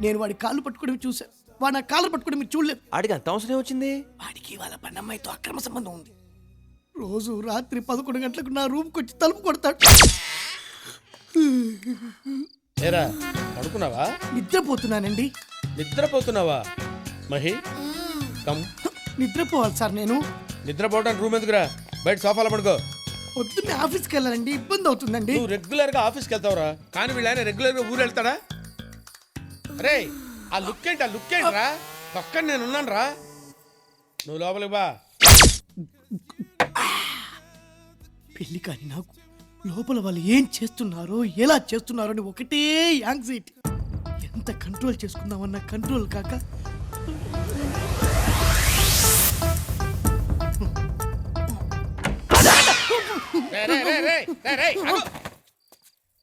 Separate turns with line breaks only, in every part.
నేను వాడి కాళ్ళు పట్టుకోవడం చూశాను, వాడు నా కాళ్ళు పట్టుకోవడం మీరు చూడలేదు.
ఆడికి అంత అవసరం వచ్చింది.
వాడికి వాళ్ళ పన్నమ్మాయితో అక్రమ సంబంధం ఉంది. రోజు రాత్రి 11 గంటలకు నా రూమ్కి వచ్చి తలుపు కొడతాడు.
ఏరా పడుకున్నావా?
నిద్రపోతున్నానండి.
నిద్రపోతున్నావా మహి? కమ్.
నిద్రపోవాలి సార్ నేను.
నిద్రపోవడానికి రూమ్ ఎందుకురా, బయట సోఫాలో పడుకో.
పొద్దున్నే ఆఫీస్కి వెళ్ళాలండి, ఇబ్బంది అవుతుందండి.
నువ్వు రెగ్యులర్ గా ఆఫీస్కి వెళ్తావురా, కానీ వీళ్ళైనా రెగ్యులర్ గా ఊరు వెళ్తాడా? రే ఆ లుక్ ఏంట్రా? పక్కన నేను ఉన్నాను రా, నువ్వు లోపలికి బా.
పెళ్లి కానీ నాకు లోపల వాళ్ళు ఏం చేస్తున్నారో ఎలా చేస్తున్నారో అని ఒకటే యాంగ్జైటీ. ఎంత కంట్రోల్ చేసుకుందామన్నా కంట్రోల్ కాక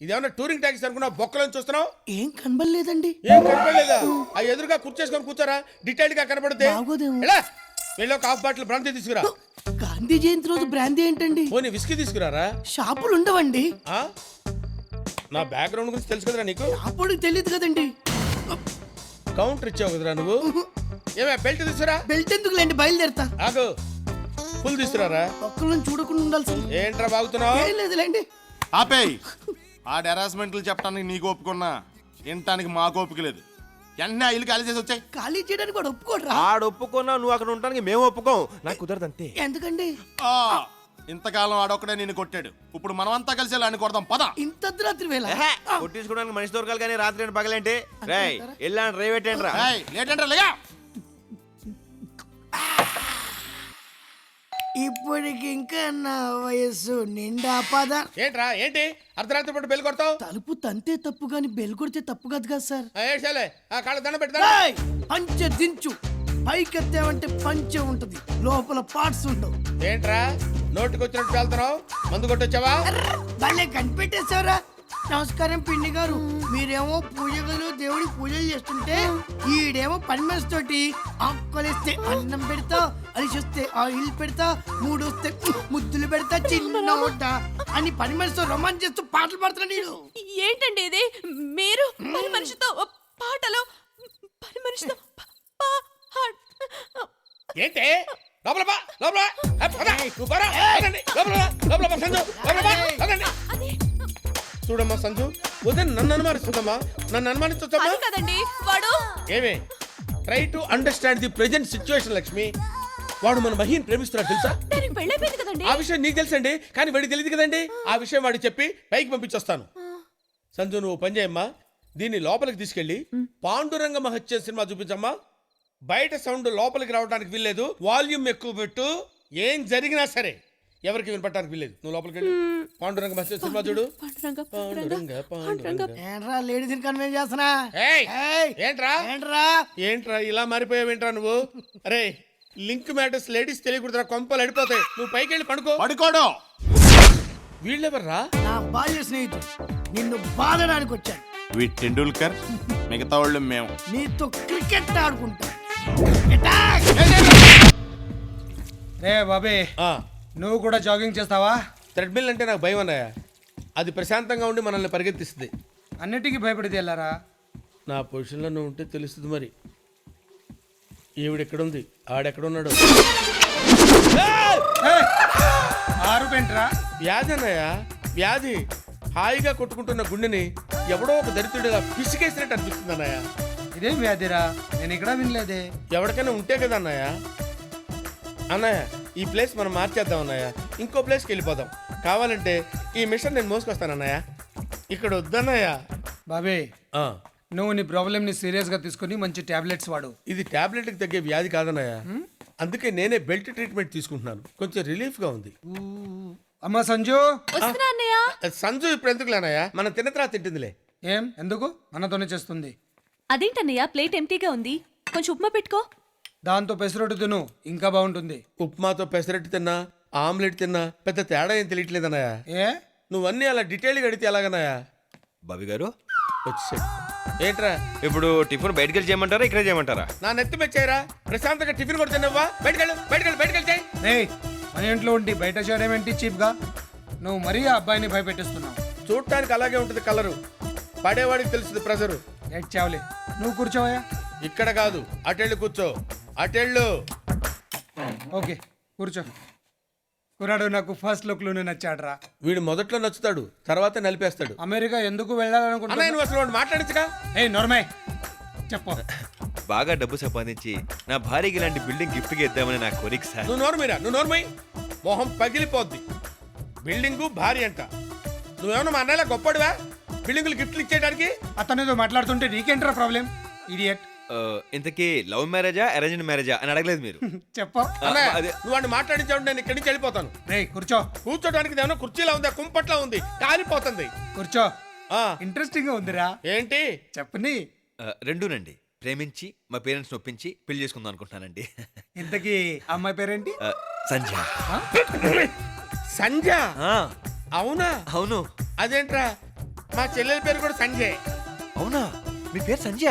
ఇదేమన్నా టూరింగ్ ట్యాక్సీ అనుకున్నా? బొక్కలను చూస్తున్నావు,
ఏం కనబడలేదండి.
ఏం కనపడలేదా? ఆ ఎదురుగా కుర్చేసుకొని కూర్చోరా, డీటెయిల్ గా కనపడితే.
బాగోదేమో.
వెళ్ళి ఒక హాఫ్ బాటిల్ బ్రాంతి తీసుకురా.
గాంధీ జయంతి రోజు బ్రాందీ ఏంటండి?
పోనీ విస్కీ తీసుకురారా.
షాపులు ఉండవండి.
ఆ? నా బ్యాక్గ్రౌండ్ గురించి తెలుసు కదరా నీకు?
అప్పుడు తెలియదు కదండి.
కౌంటర్ ఇచ్చావు కదరా నువ్వు. ఏమే బెల్ట్ తీసుకురా.
బెల్ట్ ఎందుకులేండి, బయలుదేరతా.
ఆగు, ఫుల్ తీసుకురారా.
ఒక్కళ్ళని చూడకుండా ఉండాల్సి.
ఏంట్రా బాగుతున్నావు?
ఏం లేదులేండి.
ఆపేయ్. ఆ హెరాస్మెంట్లు చెప్పడానికి నీకు ఓపుకున్నా, వినటానికి మాకు ఓపిక లేదు. వెంటనే ఇల్లు ఖాళీ చేసి వచ్చాయి.
ఖాళీ చేయడానికి కూడా ఒప్పుకోడ్రా.
ఆడు ఒప్పుకున్నా నువ్వు అక్కడ ఉండడానికి మేము ఒప్పుకోం. నాకు కుదరదు అంతే.
ఎందుకండి?
ఇంతకాలం ఆడొక్కడే నిన్ను కొట్టాడు, ఇప్పుడు మనమంతా కలిసి వెళ్ళి కొడదాం పద.
ఇంత అర్ధరాత్రి వేళ
కొట్టించుకోవడానికి మనిషి దొరకాలి కానీ రాత్రి పగలేంటి. రేయ్ వెళ్ళాను రేవేటేంట్రా.
లేటంటే లేగా.
ఇప్పటికి ఇంకా నా వయస్సు నిండా పద.
ఏంట్రా ఏంటి అర్ధరాత్రి పూట బెల్ కొడతావు?
తలుపు తంతే తప్పు గాని బెల్ కొడితే తప్పు కాదు కదా సార్.
ఏడ్చాలే, ఆ కాళ్ళ దండ పెడతా.
ఏయ్! పంచె దించు. పైకెత్తావంటే పంచె ఉంటది, లోపల పార్ట్స్ ఉండవు.
ఏంట్రా నోటికి వచ్చినట్టు వెళ్తున్నావు? మందు కొట్టొచ్చావా?
భలే కనిపెట్టేశారా. నమస్కారం పిండి గారు. మీరేమో పూజ గదిలో దేవుడి పూజలు చేస్తుంటే ఈడేమో పని మనిషి తోటి ఆకులేస్తే అన్నం పెడతా, అలిసొస్తే ఆయిల్ పెడతా, మూడొస్తే ముద్దులు పెడతా, చిన్న వంట అని పని మనిషితో రొమాన్స్ చేస్తూ పాటలు పాడుతున్నాడు.
ఏంటండి ఇది? మీరు పని మనిషితో పాటలు, పని మనిషితో
ఏంటి లోపల బా, లోపల బా. పద, నువ్వు పోరా. పదండి, లోపల బా, లోపల బా, సంజు, లోపల బా, పదండి. చూడమ్మా సంజు, ఉదయం నన్ను అనుమానిస్తుందమ్మా. నన్ను అనుమానించొచ్చమ్మా.
కదండి వాడు.
ఏమే try to understand the present situation Lakshmi. వాడు మన మహిని ప్రేమిస్తున్నాడు తెలుసా?
దానికి పెళ్ళైపోయింది కదండి.
ఆ విషయం నీకు తెలుసండి, కానీ వాడికి తెలియదు కదండి. ఆ విషయం వాడికి చెప్పి పైకి పంపించొస్తాను. సంజు నువ్వు పని చేయమ్మా, దీన్ని లోపలికి తీసుకెళ్ళి పాండురంగ మహత్య సినిమా చూపించమ్మా. బయట సౌండ్ లోపలికి రావడానికి వీల్లేదు, వాల్యూమ్ ఎక్కువ పెట్టు. ఏం జరిగినా సరే ఎవరికి వినపడటానికి వీల్లేదు. నువ్వు లోపలికి వెళ్ళి పాండురంగ మహత్య సినిమా చూడు.
ఏంట్రా లేడీస్ కన్వెన్స్ చేస్తున్నా?
ఏంట్రా ఏంట్రా ఇలా మారిపోయావేంట్రా నువ్వు? అరే లింక్ మ్యాటర్స్ లేడీస్ తెలియకూడదురా, కొంపలు అడిపోతాయి. నువ్వు పైకి వెళ్ళి
పడుకోడు.
వీళ్ళెవర్రా?
నా బాల్య స్నేహితుడు, నిన్ను బాధడానికి వచ్చాను.
వీటి టెండూల్కర్, మిగతా వాళ్ళు మేము.
నీతో క్రికెట్ ఆడుకుంటా.
రే బాబే, నువ్వు కూడా జాగింగ్ చేస్తావా?
థ్రెడ్మిల్ అంటే నాకు భయం అన్నయ్య. అది ప్రశాంతంగా ఉండి మనల్ని పరిగెత్తిస్తుంది.
అన్నిటికీ భయపడితే వెళ్ళారా?
నా పొజిషన్లో నువ్వు ఉంటే తెలుస్తుంది మరి. ఈవిడెక్కడుంది, ఆడెక్కడున్నాడు?
ఆరుపేంట్రా?
వ్యాధి అన్నయ్య, వ్యాధి. హాయిగా కొట్టుకుంటున్న గుండెని ఎవడో ఒక దరిద్రుడిగా పిసికేసినట్టు అనిపిస్తుంది అన్నయ్య.
ఇదేం వ్యాధిరా? నేను ఇక్కడ వినలేదే.
ఎవరికైనా ఉంటే కదా అన్నయ్య. అన్నయ్య ఈ ప్లేస్ మనం మార్చేద్దాం అన్నయ్య, ఇంకో ప్లేస్కి వెళ్ళిపోదాం. కావాలంటే ఈ మిషన్ నేను మోసుకొస్తాను అన్నయ్య, ఇక్కడ వద్దన్నయ్య.
బాబే నువ్వు నీ ప్రాబ్లమ్ ని సీరియస్ గా తీసుకుని మంచి టాబ్లెట్స్ వాడు.
ఇది టాబ్లెట్కి తగ్గే వ్యాధి కాదన్నయ్య, అందుకే నేనే బెల్ట్ ట్రీట్మెంట్ తీసుకుంటున్నాను. కొంచెం రిలీఫ్ గా ఉంది.
అమ్మా సంజు.
సంజు ఇప్పుడు ఎందుకులేనయ్య, మనం తిన్న తర్వాత తింటుందిలే.
ఏం ఎందుకు? మనతోనే చేస్తుంది.
అదేంటన్నయ్య ప్లేట్ ఎంటీగా ఉంది, కొంచెం ఉప్మా పెట్టుకో.
దాంతో పెసరొట్టు తిను, ఇంకా బాగుంటుంది.
ఉప్మాతో పెసరట్టు తిన్నా, ఆమ్లెట్ తిన్నా పెద్ద తేడా ఏం తెలియట్లేదన్నయ్య.
ఏ
నువ్వన్నీ అలా డీటెయిల్గా అడిగితే ఎలాగన్నయ్య?
బాబీ గారు
వచ్చేసాడు. ఏంట్రా
ఇప్పుడు టిఫిన్ బయటకు వెళ్ళి చేయమంటారా ఇక్కడే చేయమంటారా?
నా నెత్తి మెచ్చారా? ప్రశాంతంగా టిఫిన్ కూడా తిన్నావా? బయటకెళ్ళి
ఏయ్, మన ఇంట్లో ఉండి బయట చేయడం ఏంటి చీప్ గా? నువ్వు మరీ ఆ అబ్బాయిని భయపెట్టిస్తున్నావు.
చూడటానికి అలాగే ఉంటుంది కలరు, పడేవాడికి తెలుస్తుంది ప్రెజరు.
ఏడ్చావులే. నువ్వు కూర్చోవయ్యా.
ఇక్కడ కాదు, అటెళ్ళు కూర్చో. అటెళ్ళు.
ఓకే కూర్చో. కురాడు నాకు ఫస్ట్ లుక్ లోనే నచ్చాడురా.
వీడు మొదట్లో నచ్చుతాడు, తర్వాత నలిపేస్తాడు.
అమెరికా ఎందుకు
అన్నయ్య
వెళ్ళాలనుకుంటున్నా?
నువ్వు అసలు వాడు మాట్లాడించగా.
ఏ నోర్మయ్ చెప్పు.
బాగా డబ్బు సంపాదించి నా భార్యకి ఇలాంటి బిల్డింగ్ గిఫ్ట్ గా ఇద్దామని నా కోరిక సార్.
నువ్వు నోర్మీరా, నువ్వు నోర్మై. మొహం పగిలిపోద్ది. బిల్డింగు భారీ అంట. నువ్వేమన్నా మా అన్నయ్యలా గొప్పడివా బిల్డింగులు గిఫ్ట్లు ఇచ్చేయడానికి?
అతనితో మాట్లాడుతుంటే నీకేంట్రా ప్రాబ్లం? ఇడియట్.
ఇంతకీ లవ్ మ్యారేజా అరేంజ్డ్ మ్యారేజా అని అడగలేదు మీరు.
చెప్పు.
అన్నయ్య,
అదే.
నువ్వు వాడిని మాట్లాడించావు, నేను ఇక్కడి నుంచి వెళ్ళిపోతాను.
రే కూర్చో.
కూర్చోడానికి ఏమన్నా కుర్చీలా ఉందా, కుంపట్లా ఉంది, కాలిపోతుంది.
కూర్చో.
ఆ,
ఇంట్రెస్టింగ్ గా ఉందిరా.
ఏంటి?
చెప్పని.
రెండూనండి. ప్రేమించి మా పేరెంట్స్ ఒప్పించి పెళ్లి చేసుకుందాం అనుకుంటున్నానండి.
ఇంతకీ అమ్మాయి పేరేంటి?
సంధ్య.
సంజ?
ఆ,
అవునా?
అవును.
అదేంట్రా, మా చెల్లెల పేరు కూడా సంజయ్.
అవునా, మీ పేరు సంధ్య?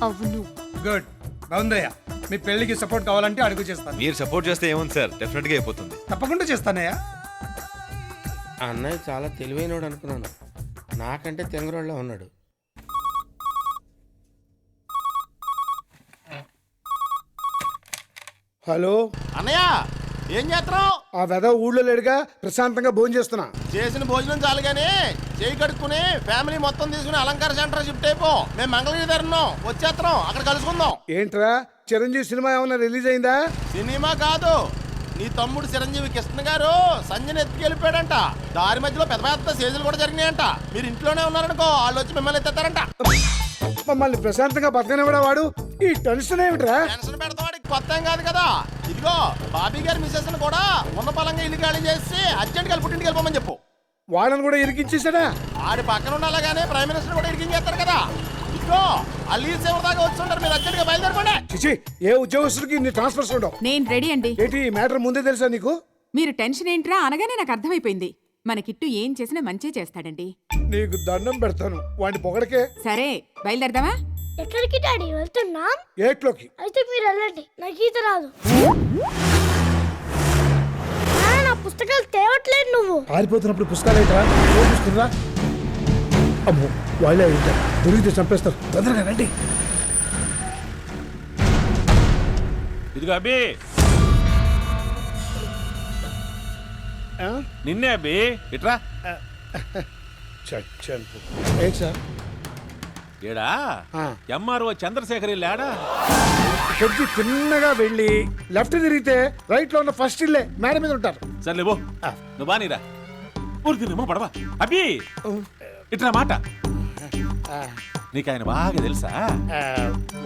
అవును.
గుడ్. బాగుందయ్యా. మీ పెళ్లికి సపోర్ట్ కావాలంటే అడుగు చేస్తాను.
మీరు సపోర్ట్ చేస్తే ఏముంది సార్, డెఫినెట్ గా అయిపోతుంది.
తప్పకుండా చేస్తానయ్యా.
అన్నయ్య చాలా తెలివైనోడు అనుకున్నాను, నాకంటే తెంగరోళ్ళ ఉన్నాడు.
హలో
అన్నయ్య ఏం చేస్తున్నావు?
ఆ వెద ఊళ్ళో లేడుగా, ప్రశాంతంగా భోజనం చేస్తున్నా.
చేసిన భోజనం చాలు గానీ చేయి కడుక్కుని ఫ్యామిలీ మొత్తం తీసుకుని అలంకార సెంటర్ షిఫ్ట్ అయిపో. మేము మంగళగిరి దగ్గరున్నాం, వచ్చేస్తున్నాం, అక్కడ కలుసుకుందాం.
ఏంట్రా చిరంజీవి సినిమా ఏమన్నా రిలీజ్ అయిందా?
సినిమా కాదు, నీ తమ్ముడు చిరంజీవి కృష్ణ గారు సంజయ్ ఎత్తుకెళ్ళిపోయాడంట. దారి మధ్యలో పెద్ద పెద్ద సేజులు కూడా జరిగినాయంట. మీరు ఇంట్లోనే ఉన్నారనుకో, వాళ్ళు వచ్చి మిమ్మల్ని ఎత్తేస్తారంట.
మమ్మల్ని ప్రశాంతంగా బతకనివ్వడా వాడు? ఈ టెన్షన్ ఏమిట్రా?
టెన్షన్ పెడతావాడికి కొత్త ఏం కాదు కదా. ఇదిగో బాబీ గారి మిసెస్ కూడా ఉన్న పలంగా ఇల్లు ఖాళీ చేసి అర్జెంట్ గా పుట్టింటికి వెళ్ళిపోమని చెప్పు.
వాళ్ళని కూడా ఇరికించేసాడా?
ఆడి పక్కన ఉండాలగానే ప్రైమ్ మినిస్టర్ కూడా ఇరికించేస్తారు కదా. ఇదిగో ఆ లీవ్ సేవర్ దాకా వచ్చి మీరు అర్జెంట్ గా బయలుదేరపండి.
చిచి, ఏ ఉద్యోగస్తుడికి ఇన్ని ట్రాన్స్ఫర్స్ ఉండవు.
నేను రెడీ అండి.
ఏంటి ఈ మ్యాటర్ ముందే తెలుసా నీకు?
మీరు టెన్షన్ ఏంట్రా అనగానే నాకు అర్థమైపోయింది. మన కిట్టు ఏం చేసినా మంచి చేస్తాడండి.
నీకు దండం పెడతాను, వాడిని పొగడకే.
సరే బయలుదేరదామా?
ఎక్కడికి డాడీ వెళ్తున్నాం?
ఏట్లోకి.
అయితే మీరు వెళ్ళండి, నాకు ఈత రాదు. నా పుస్తకాలు తేవట్లేదు నువ్వు.
పారిపోతున్నప్పుడు పుస్తకాలు ఏంట్రా? చూసుకుందా? అమ్మో, వాళ్ళే ఉంటారు, దొరికితే చంపేస్తారు. తొందరగా రండి.
ఇదిగో అబ్బి,
ఆ?
నిన్నే అబ్బి, ఇట్రా.
చచ్చాను. ఏంటి సార్?
ఏడా
ఆ.
ఎంఆర్ఓ చంద్రశేఖర్ లేడా?
కొద్ది తిన్నగా వెళ్ళి లెఫ్ట్ తిరిగితే రైట్ లో ఉన్న ఫస్ట్ ఇల్లే, మేడ మీద ఉంటారు.
సర్లే బో, నువ్వు బానీరా. ఊరికినేమో పడవా అబ్బి, ఇట్రా మాట. నీకు ఆయన బాగా తెలుసా?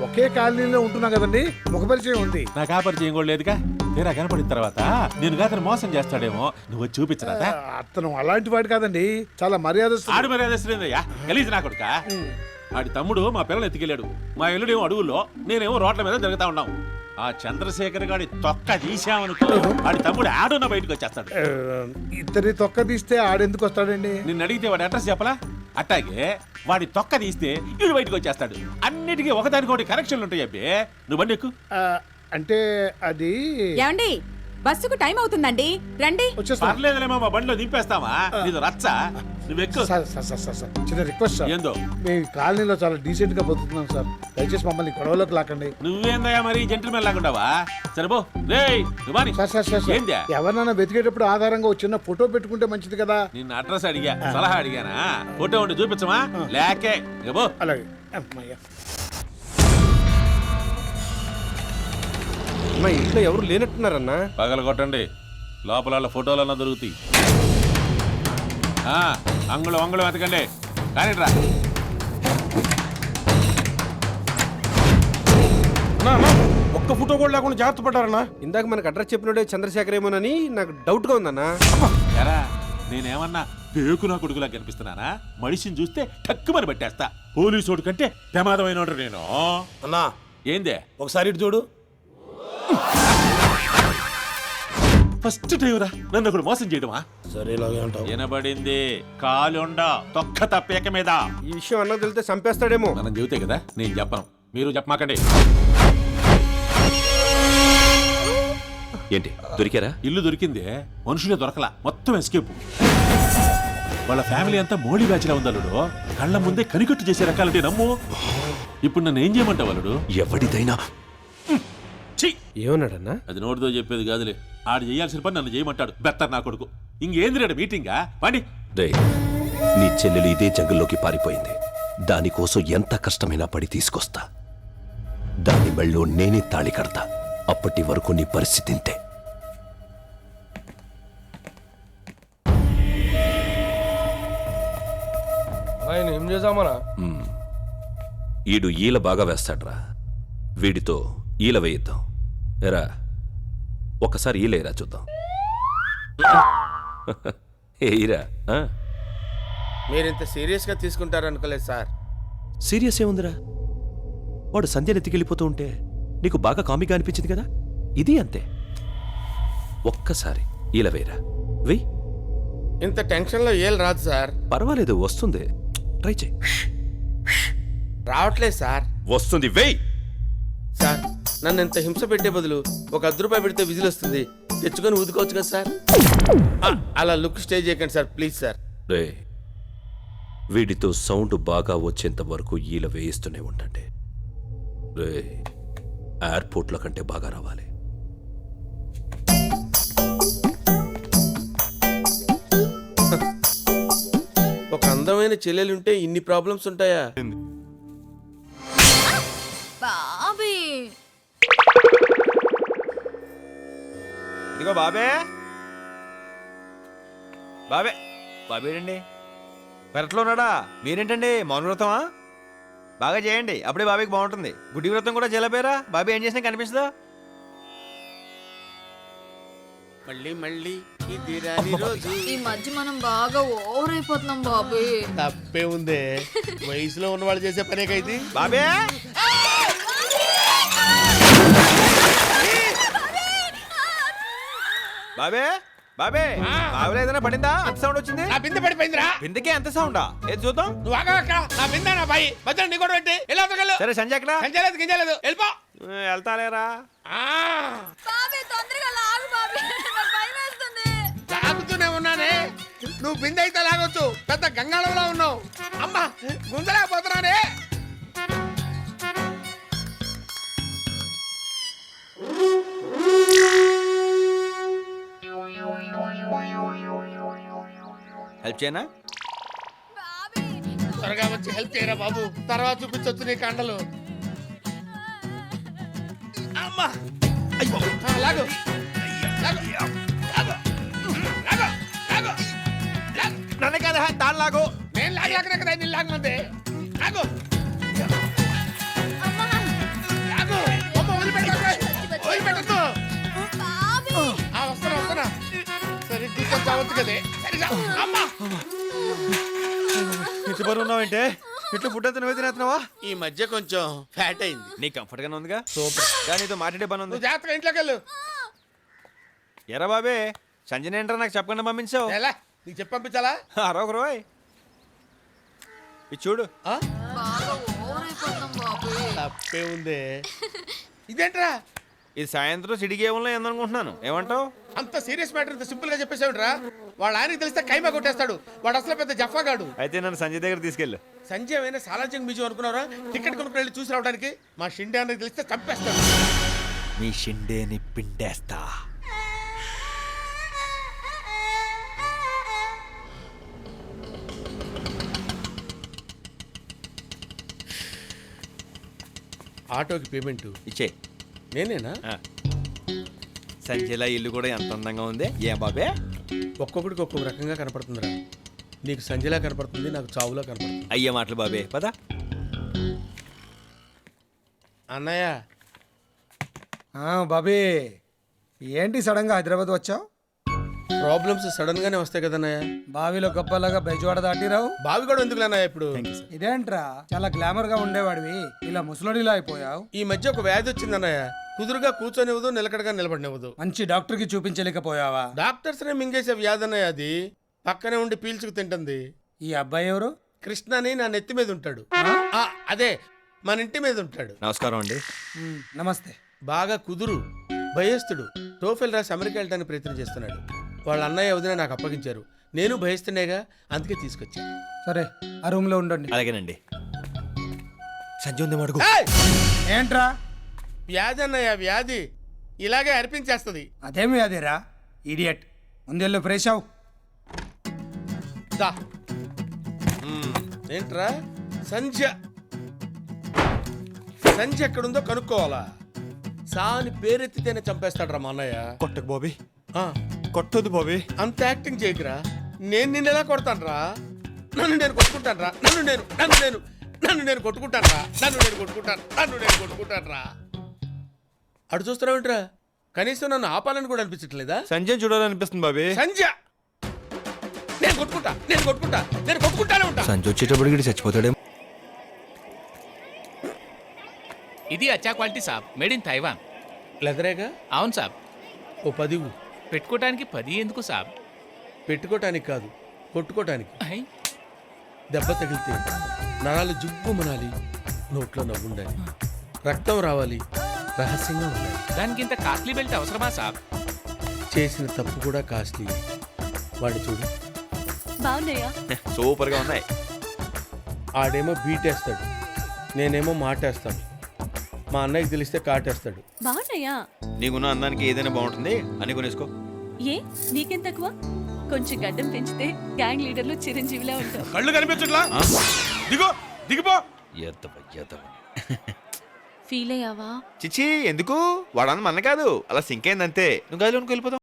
ఒకే కాలనీలో ఉంటున్నా కదండి, ముఖ పరిచయం ఉంది.
నాకు ఆ పరిచయం కూడా లేదుగా. తీరా కనపడిన తర్వాత నేను అతను మోసం చేస్తాడేమో, నువ్వు వచ్చి చూపించరాదా?
అతను అలాంటి వాడు కాదండి, చాలా మర్యాదస్తుడు.
ఆడు మర్యాద శ్రేందయ్యా, గలీజ్ నా కొడుకా. ఆడి తమ్ముడు మా పిల్లలు ఎత్తుకెళ్ళాడు. మా ఇల్లుడేమో అడుగుల్లో, నేనేమో రోడ్ల మీద జరుగుతా ఉన్నాం. ఆ చంద్రశేఖర్ గారి తొక్క తీసామనుకో, ఆడి తమ్ముడు ఆడున్న బయటకు వచ్చేస్తాడు.
ఇద్దరి తొక్క తీస్తే ఆడెందుకు వస్తాడండి?
నిన్ను అడిగితే వాడి అడ్రస్ చెప్పలా? అట్టాగే వాడి తొక్క తీస్తే వీడు బయటకు వచ్చేస్తాడు. అన్నిటికీ ఒకదానికొకటి కనెక్షన్లు ఉంటాయి అబ్బే. నువ్వు బండి ఎక్కు.
అంటే అది
ఏమండి, బస్సుకు టైం అవుతుందండి, రండి.
వచ్చేస్తా.
పర్లేదులేమో, మా బండిలో దింపేస్తావా? నీది రచ్చ, నువ్వెక్కు.
సార్, చిన్న రిక్వెస్ట్ సార్.
ఏందో?
మేము ఈ కాలనీలో చాలా డీసెంట్ గా బతుకుతున్నాం సార్, దయచేసి మమ్మల్ని గొడవలోకి లాకండి.
నువ్వేందయ్యా మరి జెంటిల్మెన్ లాగుంటావా? సరేబో రేయ్ నువ్వు
సార్,
ఏందా?
ఎవరినైనా వెతికేటప్పుడు ఆధారంగా ఒక చిన్న ఫోటో పెట్టుకుంటే మంచిది కదా.
నిన్ను అడ్రస్ అడిగా, సలహా అడిగానా? ఫోటో ఉండి చూపించమా? లేకే ఇగో.
అలాగే. అమ్మయ్య.
మా ఇంట్లో ఎవరు లేనట్టున్నారన్నా.
పగల కొట్టండి, లోపల వాళ్ళ ఫోటోలన్నా దొరుకుతాయి. అంగుళం వెతకండి, కానీ రా.
ఒక్క ఫోటో కూడా లేకుండా జాగ్రత్త పడ్డారన్నా. ఇందాక మనకు అడ్రస్ చెప్పినోడే చంద్రశేఖర్ ఏమోనని నాకు డౌట్ గా ఉందన్నా.
ఎరా, నేనేమన్నా పేకు నా కొడుకులా కనిపిస్తున్నానా? మనిషిని చూస్తే టక్కుమని పట్టేస్తా. పోలీసోడు కంటే ప్రమాదమైన నేను.
అన్నా
ఏందే?
ఒకసారి ఇటు చూడు.
ఫస్ట్ టైం రా నన్ను ఒకడు మోసం చేయడమా?
సరే ఇలాగే అంటావు.
వినబడింది, కాలుండ తొక్క తప్పేక మీద.
ఈ విషయం అన్నకు తెలితే చంపేస్తాడేమో.
మనం చెబితే కదా, నేను చెప్పను, మీరు చెప్పమాకండి.
ఏంటి దొరికారా?
ఇల్లు దొరికింది, మనుషులే దొరకలా, మొత్తం ఎస్కేప్. వాళ్ళ ఫ్యామిలీ అంతా మోడీ బ్యాచ్లా ఉందల్లుడు. కళ్ళ ముందే కనికట్టు చేసే రకాలంటే నమ్ము. ఇప్పుడు నన్ను ఏం చేయమంటావు అల్లుడు?
ఎవడిదైనా
ఏమన్నాడన్నా?
అది నోటితో చెప్పేది కాదులే. ఆడు చేయాల్సిన పని నన్ను చేయమంటాడు. బెత్తర్ నా కొడుకు. ఇంకేంది రేడు మీటింగా పండి.
రే, నీ చెల్లెలు ఇదే జంగల్లోకి పారిపోయింది. దానికోసం ఎంత కష్టమైనా పడి తీసుకొస్తా. దాని మెళ్ళో నేనే తాళి కడతా. అప్పటి వరకు నీ పరిస్థితి ఇంతే.
ఆయన ఏం చేద్దామన్నా?
ఈడు ఈల బాగా వేస్తాడ్రా. వీడితో ఈల వేయిద్దాం. ఎరా, ఒకసారి ఈలేరా చూద్దాం. ఏయిరా.
మీరింత సీరియస్గా తీసుకుంటారనుకోలేదు సార్.
సీరియస్ ఏముందిరా? వాడు సంధ్యను ఎత్తికెళ్ళిపోతూ ఉంటే నీకు బాగా కామిగా అనిపించింది కదా, ఇది అంతే. ఒక్కసారి ఈల వేయరా. వెయ్యి.
ఇంత టెన్షన్లో ఏళ్ళు రాదు సార్.
పర్వాలేదు, వస్తుంది. ట్రై చేయి.
రావట్లేదు సార్.
వస్తుంది, వెయ్యి.
సార్, నన్ను ఇంత హింస పెట్టే బదులు ఒక ₹10 పెడితే విజిల్ వస్తుంది, తెచ్చుకొని ఊదుకోవచ్చు కదా సార్. అలా లుక్ స్టే చేయకండి సార్, ప్లీజ్ సార్.
రే, వీడితో సౌండ్ బాగా వచ్చేంత వరకు ఈల వేయిస్తూనే ఉండండి. రే, ఎయిర్పోర్ట్లో కంటే బాగా రావాలి.
ఒక అందమైన చెల్లెలుంటే ఇన్ని ప్రాబ్లమ్స్ ఉంటాయా?
బాబీ
ఇదిగో బాబే. బాబే బాబేడండి పెరట్లో ఉన్నాడా? మీరేంటండి మౌన వ్రతమా? బాగా చేయండి, అప్పుడే బాబీకి బాగుంటుంది. గుడి వ్రతం కూడా చేయలేపోయారా? బాబీ ఏం చేసినా కనిపిస్తుందా?
మళ్ళీ మళ్ళీ ఇది రాని రోజు.
ఈ మధ్య మనం బాగా ఓవర్ అయిపోతున్నాం బాబీ.
తప్పే ఉందే, వయసులో ఉన్న వాళ్ళు చేసే పనే కైతే.
బాబే బాబే బాబే బాబులో ఏదైనా పడిందా? అంత సౌండ్ వచ్చింది.
నా బిందె పడిపోయిందిరా.
బిందెకే అంత సౌండా? ఏది చూద్దాం.
నువ్వు ఆగా అక్కడ. నా బిందె నా బాయి మధ్యలో నీ కూడా పెట్టి ఎలా తగలు.
సరే, సంజయ్ ఎక్కడ?
సంజయలేదు గింజలేదు, వెళ్ళిపో.
వెళ్తాలేరా?
బాబీ తొందరగా లాగు బాబీ, నాకు భయం వేస్తుంది.
లాగుతూనే ఉన్నానే. నువ్వు బిందె అయితే లాగొచ్చు, పెద్ద గంగాళంలో ఉన్నావు. అమ్మా, గుంజలేకపోతున్నానే.
హెల్ప్ చేయనా?
త్వరగా వచ్చి హెల్ప్ చేయరా బాబు, తర్వాత చూపించొచ్చు నీ కండలు. అమ్మా, లాగు లాగు లాగు లాగు లాగు.
నన్ను కదా దాని లాగు.
నేను లాగలేకనే కదా నేను లాగమంది. లాగు లాగు. అమ్మ, వదిలిపెట్టద్దు. వస్తున్నా వస్తున్నా. సరిగ్గా కొంచెం చావచ్చు కదే. సరిగా అమ్మా.
ఇంటి బరువు ఉన్నావంటే ఇట్లా ఫుడ్ అంతా నువ్వే తినేస్తున్నావా?
ఈ మధ్య కొంచెం ఫ్యాట్ అయింది.
నీ కంఫర్ట్ గానే ఉందిగా? సూపర్. కానీ నీతో మాట్లాడే పని ఉంది.
నువ్వు జాగ్రత్తగా ఇంట్లోకి వెళ్ళు.
ఎరా బాబే, సంజయ్ ఏంట్రా నాకు చెప్పకుండా పంపించావు?
ఎలా నీకు చెప్పి పంపించాలా?
అరొక రోయ్ ఇది చూడు.
బాగా ఓవర్ అయిపోతున్నాం బాబీ.
తప్పే ఉందే. ఇదేంట్రా?
ఇది సాయంత్రం సిటీ గేమ్లో ఏందనుకుంటున్నాను. ఏమంటావు?
అంత సీరియస్ మ్యాటర్ ఇంత సింపుల్ గా చెప్పేసావుంట్రా. వాళ్ళ ఆయనకి తెలిస్తే కైమా కొట్టేస్తాడు. వాడు అసలు పెద్ద జఫాగాడు.
అయితే నన్ను సంజయ్ దగ్గర తీసుకెళ్ళు.
సంజయ్ అయినా సాలార్జంగ్ మ్యూజియం అనుకున్నారా? టికెట్ కొనుక్కుని వెళ్ళి చూసి రావడానికి. మా షిండే అన్నకి తెలిస్తే చంపేస్తాడు.
మీ షిండేని పిండేస్తా.
ఆటోకి పేమెంట్
ఇచ్చే.
నేనేనా?
సంజయ్లా ఇల్లు కూడా ఎంత అందంగా ఉంది. ఏ బాబే,
ఒక్కొక్కడికి ఒక్కొక్క రకంగా కనపడుతుందిరా. నీకు సంజయ్లా కనపడుతుంది, నాకు చావులా కనపడుతుంది.
అయ్యే మాటలు బాబే, పద.
అన్నయ్య,
బాబీ, ఏంటి సడన్గా హైదరాబాద్ వచ్చావు?
ప్రాబ్లమ్స్ సడన్ గానే వస్తాయి కదన్నయ్య.
బావిలో గొప్పలాగా బెజవాడ దాటిరావు.
బావి కూడా ఎందుకు అన్నయ్య ఇప్పుడు?
ఇదేంట్రా, చాలా గ్లామర్ గా ఉండేవాడివి, ఇలా ముసలోడిలా అయిపోయావు.
ఈ మధ్య ఒక వ్యాధి వచ్చిందన్నయ్య. కుదురుగా కూర్చొనివ్వదు, నిలకడగా నిలబడినివ్వదు.
మంచి డాక్టర్ కి చూపించలేకపోయావా?
డాక్టర్స్ నే మింగేసే వ్యాధి అన్నయ్య అది. పక్కనే ఉండి పీల్చుకు తింటుంది.
ఈ అబ్బాయి ఎవరు?
కృష్ణని నా నెత్తి మీద ఉంటాడు. అదే మన ఇంటి మీద ఉంటాడు.
నమస్కారం అండి.
నమస్తే.
బాగా కుదురు, భయస్తుడు. టోఫెల్ రాసి అమెరికా వెళ్ళడానికి ప్రయత్నం చేస్తున్నాడు. వాళ్ళ అన్నయ్య వదిన నాకు అప్పగించారు. నేను భయస్తున్నాయిగా, అందుకే తీసుకొచ్చాను.
సరే, ఆ రూమ్ లో ఉండండి.
అలాగేనండి. సంజయ్ ఉంది అడుగు.
ఏయ్!
ఏంట్రా
వ్యాధి అన్నయ్య వ్యాధి ఇలాగే అర్పించేస్తుంది.
అదేమి అదేరా ఇడియట్. ముందెళ్ళు ఫ్రెష్ అవు.
దా. ఏంట్రా సంధ్య సంధ్య ఎక్కడుందో కనుక్కోవాలా? సాని పేరెత్తితేనే చంపేస్తాడ్రా మా అన్నయ్య.
కొట్టకు బాబీ,
ఆ,
కొట్టొద్దు బాబీ.
అంత యాక్టింగ్ చేయకురా. నేను నిన్ను ఎలా కొడతానురా? నన్ను నేను కొట్టుకుంటానురా. నన్ను నేను కొట్టుకుంటానురా. నన్ను నేను కొట్టుకుంటానురా. అటు చూస్తున్నావేంట్రా? కనీసం నన్ను ఆపాలని కూడా అనిపించట్లేదా?
సంజయ్ చూడాలనిపిస్తుంది బాబీ.
సంధ్య నేను కొట్టుకుంటానే ఉంటా.
సంజయ్ వచ్చేటప్పుడు చచ్చిపోతాడే.
ఇది అచ్చా క్వాలిటీ సాబ్, మేడ్ ఇన్ తైవాన్.
లెదరేగా?
అవును సాబ్.
ఓ 10 ఇవ్వు.
పెట్టుకోవడానికి 10 ఎందుకు సాబ్?
పెట్టుకోటానికి కాదు, కొట్టుకోటానికి.
ఐ,
దెబ్బ తగిలితే నరాలు జుబ్బు మనాలి, నోట్లో నవ్వుండాలి, రక్తం రావాలి, రహస్యంగా ఉండాలి.
దానికి ఇంత కాస్ట్లీ బెల్ట్ అవసరమా సాబ్?
చేసిన తప్పు కూడా కాస్ట్లీ. వాడు చూడు,
బాగున్నాయా?
సూపర్ గా ఉన్నాయి.
ఆడేమో బీటేస్తాడు, నేనేమో మాటేస్తాను. మా అన్నయ్యకి తెలిస్తే కాటేస్తాడు.
బాగున్నాయా?
నీకున్న అందానికి ఏదైనా బాగుంటుంది అని కొనేసుకో.
ఏ నీకేం తక్కువ? కొంచెం గడ్డం పెంచితే గ్యాంగ్ లీడర్లు చిరంజీవిలా ఉంటావు.
కళ్ళు కనిపించట్లా? దిగిపో.
ఫీల్ అయ్యావా?
చిచి ఎందుకు? వాడని మన కాదు, అలా సింక్ అయిందంతే. నువ్వు గదిలోనికి వెళ్ళిపోతావు.